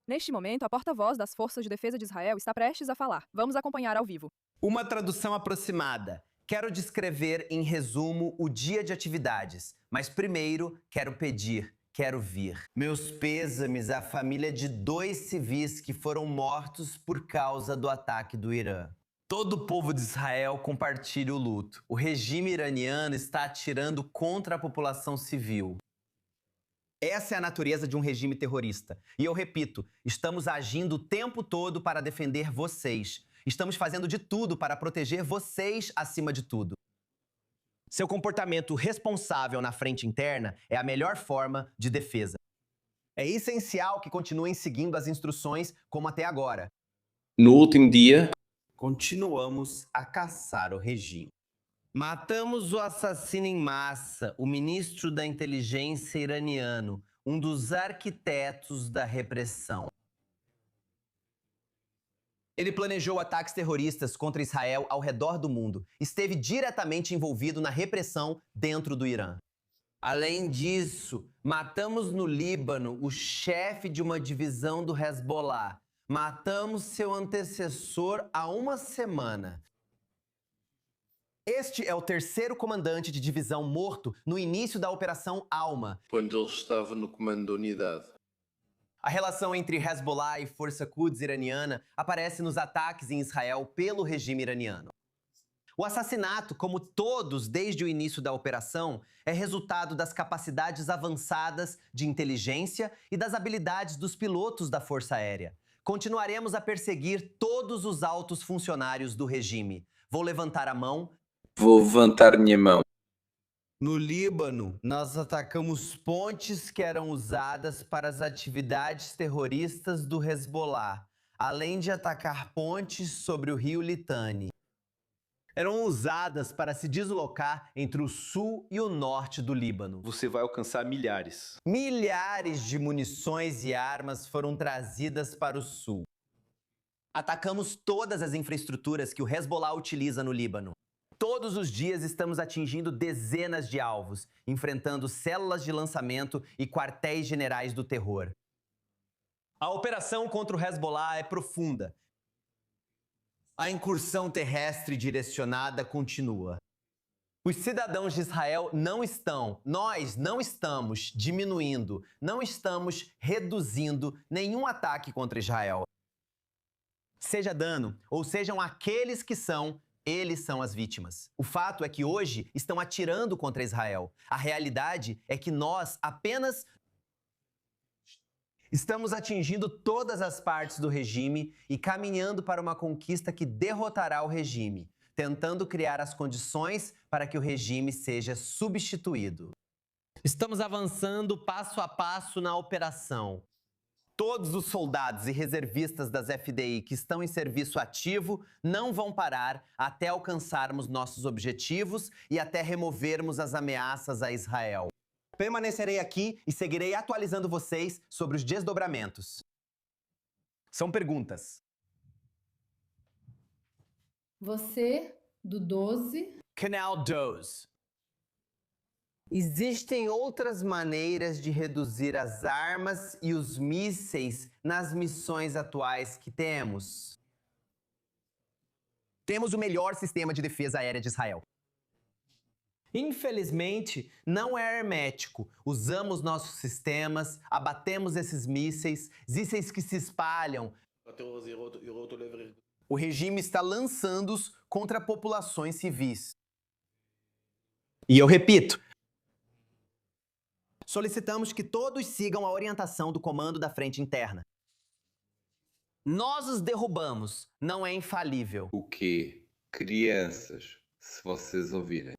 Neste momento, a porta-voz das Forças de Defesa de Israel está prestes a falar. Vamos acompanhar ao vivo. Uma tradução aproximada. Quero descrever em resumo o dia de atividades, mas primeiro quero pedir... Quero vir. Meus pêsames à família de 2 civis que foram mortos por causa do ataque do Irã. Todo o povo de Israel compartilha o luto. O regime iraniano está atirando contra a população civil. Essa é a natureza de um regime terrorista. E eu repito, estamos agindo o tempo todo para defender vocês. Estamos fazendo de tudo para proteger vocês acima de tudo. Seu comportamento responsável na frente interna é a melhor forma de defesa. É essencial que continuem seguindo as instruções como até agora. No último dia, continuamos a caçar o regime. Matamos o assassino em massa, o ministro da inteligência iraniano, um dos arquitetos da repressão. Ele planejou ataques terroristas contra Israel ao redor do mundo. Esteve diretamente envolvido na repressão dentro do Irã. Além disso, matamos no Líbano o chefe de uma divisão do Hezbollah. Matamos seu antecessor há uma semana. Este é o 3º comandante de divisão morto no início da Operação Alma, quando ele estava no comando da unidade. A relação entre Hezbollah e Força Quds iraniana aparece nos ataques em Israel pelo regime iraniano. O assassinato, como todos desde o início da operação, é resultado das capacidades avançadas de inteligência e das habilidades dos pilotos da Força Aérea. Continuaremos a perseguir todos os altos funcionários do regime. Vou levantar a mão. Vou levantar minha mão. No Líbano, nós atacamos pontes que eram usadas para as atividades terroristas do Hezbollah, além de atacar pontes sobre o rio Litani. Eram usadas para se deslocar entre o sul e o norte do Líbano. Você vai alcançar milhares. Milhares de munições e armas foram trazidas para o sul. Atacamos todas as infraestruturas que o Hezbollah utiliza no Líbano. Todos os dias estamos atingindo dezenas de alvos, enfrentando células de lançamento e quartéis generais do terror. A operação contra o Hezbollah é profunda. A incursão terrestre direcionada continua. Os cidadãos de Israel nós não estamos diminuindo, não estamos reduzindo nenhum ataque contra Israel. Seja dano, ou sejam aqueles que eles são as vítimas. O fato é que hoje estão atirando contra Israel. A realidade é que nós apenas estamos atingindo todas as partes do regime e caminhando para uma conquista que derrotará o regime. tentando criar as condições para que o regime seja substituído. Estamos avançando passo a passo na operação. Todos os soldados e reservistas das FDI que estão em serviço ativo não vão parar até alcançarmos nossos objetivos e até removermos as ameaças a Israel. Permanecerei aqui e seguirei atualizando vocês sobre os desdobramentos. São perguntas. Você, do 12. Canal 12. Existem outras maneiras de reduzir as armas e os mísseis nas missões atuais que temos. Temos o melhor sistema de defesa aérea de Israel. Infelizmente, não é hermético. Usamos nossos sistemas, abatemos esses mísseis que se espalham. O regime está lançando-os contra populações civis. E eu repito, solicitamos que todos sigam a orientação do comando da frente interna. Nós os derrubamos, não é infalível. O quê? Crianças, se vocês ouvirem.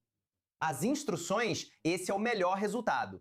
As instruções, esse é o melhor resultado.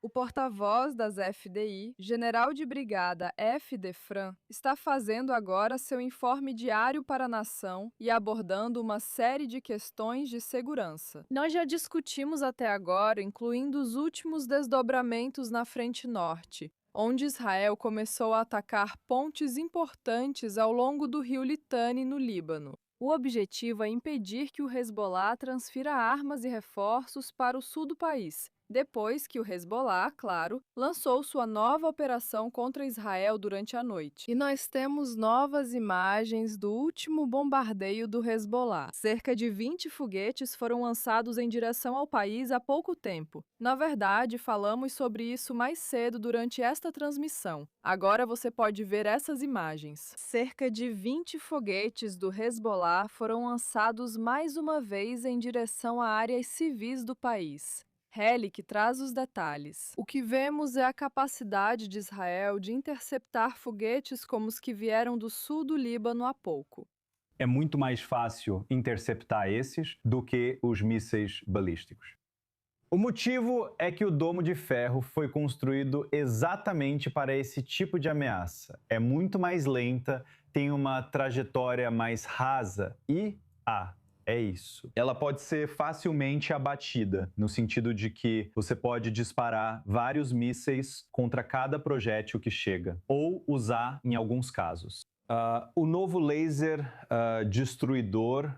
O porta-voz das FDI, general de brigada F. Defran, está fazendo agora seu informe diário para a nação e abordando uma série de questões de segurança. Nós já discutimos até agora, incluindo os últimos desdobramentos na frente norte, onde Israel começou a atacar pontes importantes ao longo do rio Litani, no Líbano. O objetivo é impedir que o Hezbollah transfira armas e reforços para o sul do país, depois que o Hezbollah, claro, lançou sua nova operação contra Israel durante a noite. E nós temos novas imagens do último bombardeio do Hezbollah. Cerca de 20 foguetes foram lançados em direção ao país há pouco tempo. Na verdade, falamos sobre isso mais cedo durante esta transmissão. Agora você pode ver essas imagens. Cerca de 20 foguetes do Hezbollah foram lançados mais uma vez em direção a áreas civis do país. Heli que traz os detalhes. O que vemos é a capacidade de Israel de interceptar foguetes como os que vieram do sul do Líbano há pouco. É muito mais fácil interceptar esses do que os mísseis balísticos. O motivo é que o domo de ferro foi construído exatamente para esse tipo de ameaça. É muito mais lenta, tem uma trajetória mais rasa e é isso. Ela pode ser facilmente abatida, no sentido de que você pode disparar vários mísseis contra cada projétil que chega, ou usar em alguns casos. O novo laser destruidor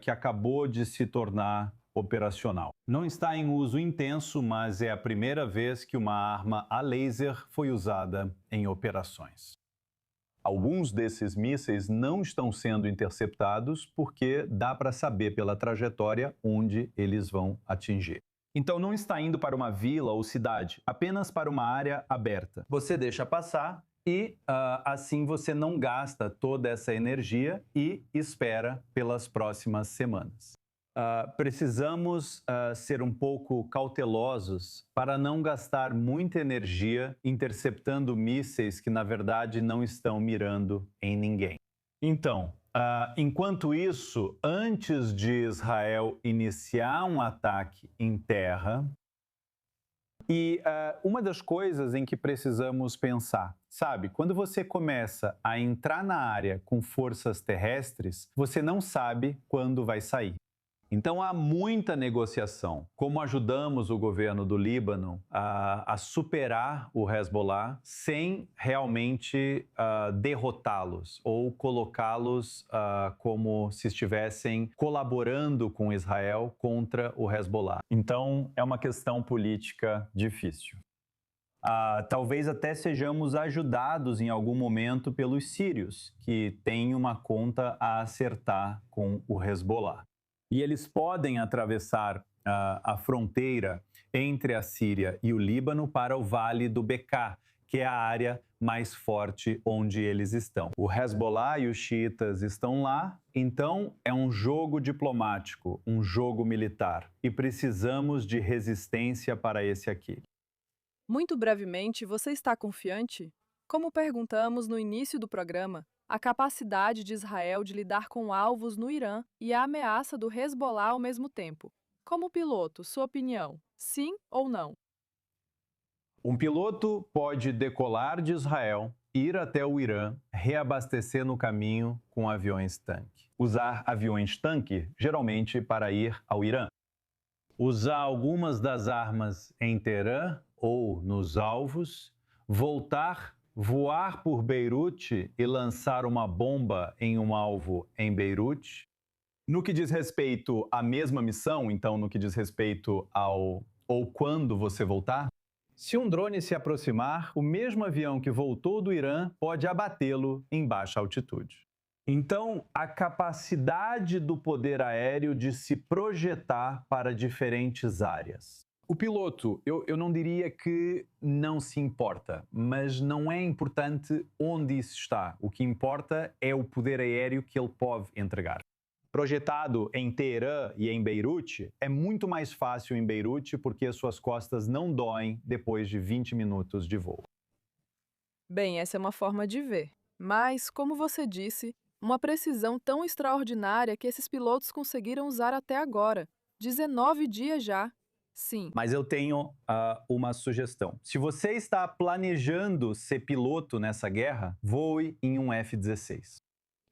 que acabou de se tornar operacional. Não está em uso intenso, mas é a primeira vez que uma arma a laser foi usada em operações. Alguns desses mísseis não estão sendo interceptados porque dá para saber pela trajetória onde eles vão atingir. Então não está indo para uma vila ou cidade, apenas para uma área aberta. Você deixa passar e assim você não gasta toda essa energia e espera pelas próximas semanas. Precisamos ser um pouco cautelosos para não gastar muita energia interceptando mísseis que, na verdade, não estão mirando em ninguém. Então, enquanto isso, antes de Israel iniciar um ataque em terra, uma das coisas em que precisamos pensar, sabe, quando você começa a entrar na área com forças terrestres, você não sabe quando vai sair. Então há muita negociação. Como ajudamos o governo do Líbano a superar o Hezbollah sem realmente derrotá-los ou colocá-los como se estivessem colaborando com Israel contra o Hezbollah. Então é uma questão política difícil. Talvez até sejamos ajudados em algum momento pelos sírios, que têm uma conta a acertar com o Hezbollah. E eles podem atravessar a fronteira entre a Síria e o Líbano para o Vale do Bekaa, que é a área mais forte onde eles estão. O Hezbollah e os xiitas estão lá, então é um jogo diplomático, um jogo militar. E precisamos de resistência para esse aqui. Muito brevemente, você está confiante? Como perguntamos no início do programa, a capacidade de Israel de lidar com alvos no Irã e a ameaça do Hezbollah ao mesmo tempo. Como piloto, sua opinião, sim ou não? Um piloto pode decolar de Israel, ir até o Irã, reabastecer no caminho com aviões-tanque. Usar aviões-tanque, geralmente, para ir ao Irã. Usar algumas das armas em Teherã ou nos alvos, voltar, voar por Beirute e lançar uma bomba em um alvo em Beirute. No que diz respeito à mesma missão, então no que diz respeito ao ou quando você voltar, se um drone se aproximar, o mesmo avião que voltou do Irã pode abatê-lo em baixa altitude. Então, a capacidade do poder aéreo de se projetar para diferentes áreas. O piloto, eu não diria que não se importa, mas não é importante onde isso está. O que importa é o poder aéreo que ele pode entregar. Projetado em Teherã e em Beirute, é muito mais fácil em Beirute porque as suas costas não doem depois de 20 minutos de voo. Bem, essa é uma forma de ver. Mas, como você disse, uma precisão tão extraordinária que esses pilotos conseguiram usar até agora. 19 dias já. Sim. Mas eu tenho uma sugestão. Se você está planejando ser piloto nessa guerra, voe em um F-16.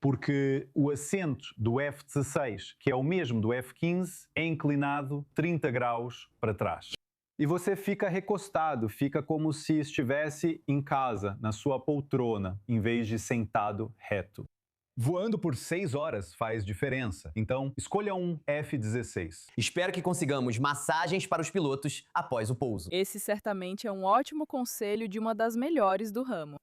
Porque o assento do F-16, que é o mesmo do F-15, é inclinado 30 graus para trás. E você fica recostado, fica como se estivesse em casa, na sua poltrona, em vez de sentado reto. Voando por 6 horas faz diferença, então escolha um F-16. Espero que consigamos massagens para os pilotos após o pouso. Esse certamente é um ótimo conselho de uma das melhores do ramo.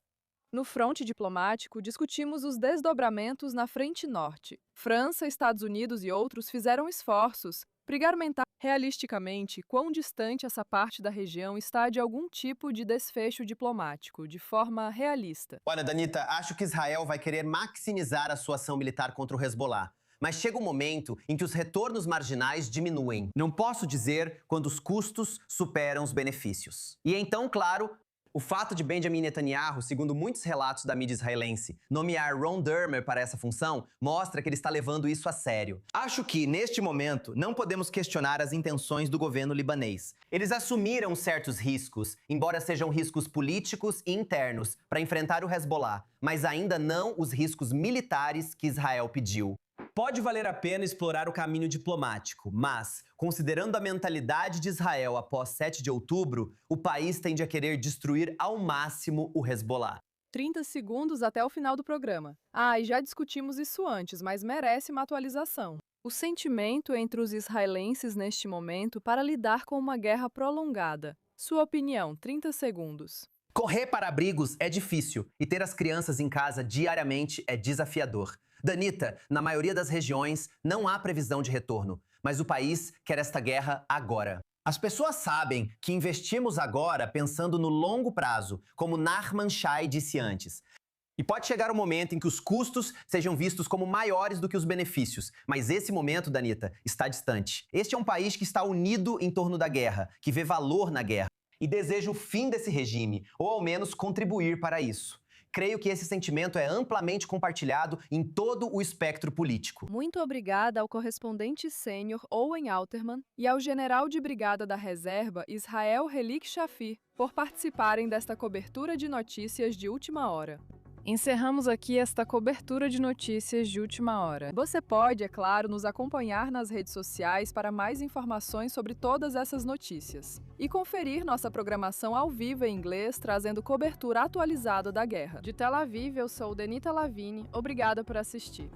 No fronte diplomático, discutimos os desdobramentos na frente norte. França, Estados Unidos e outros fizeram esforços para argumentar realisticamente quão distante essa parte da região está de algum tipo de desfecho diplomático, de forma realista. Olha, Danita, acho que Israel vai querer maximizar a sua ação militar contra o Hezbollah. Mas chega um momento em que os retornos marginais diminuem. Não posso dizer quando os custos superam os benefícios. E então, claro, o fato de Benjamin Netanyahu, segundo muitos relatos da mídia israelense, nomear Ron Dermer para essa função, mostra que ele está levando isso a sério. Acho que, neste momento, não podemos questionar as intenções do governo libanês. Eles assumiram certos riscos, embora sejam riscos políticos e internos, para enfrentar o Hezbollah, mas ainda não os riscos militares que Israel pediu. Pode valer a pena explorar o caminho diplomático, mas, considerando a mentalidade de Israel após 7 de outubro, o país tende a querer destruir ao máximo o Hezbollah. 30 segundos até o final do programa. E já discutimos isso antes, mas merece uma atualização. O sentimento entre os israelenses neste momento para lidar com uma guerra prolongada. Sua opinião, 30 segundos. Correr para abrigos é difícil e ter as crianças em casa diariamente é desafiador. Danita, na maioria das regiões não há previsão de retorno, mas o país quer esta guerra agora. As pessoas sabem que investimos agora pensando no longo prazo, como Nachman Shai disse antes. E pode chegar um momento em que os custos sejam vistos como maiores do que os benefícios, mas esse momento, Danita, está distante. Este é um país que está unido em torno da guerra, que vê valor na guerra e deseja o fim desse regime, ou ao menos contribuir para isso. Creio que esse sentimento é amplamente compartilhado em todo o espectro político. Muito obrigada ao correspondente sênior Owen Alterman e ao general de brigada da reserva Israel Helik Shafir por participarem desta cobertura de notícias de última hora. Encerramos aqui esta cobertura de notícias de última hora. Você pode, é claro, nos acompanhar nas redes sociais para mais informações sobre todas essas notícias. E conferir nossa programação ao vivo em inglês, trazendo cobertura atualizada da guerra. De Tel Aviv, eu sou Denita Lavini. Obrigada por assistir.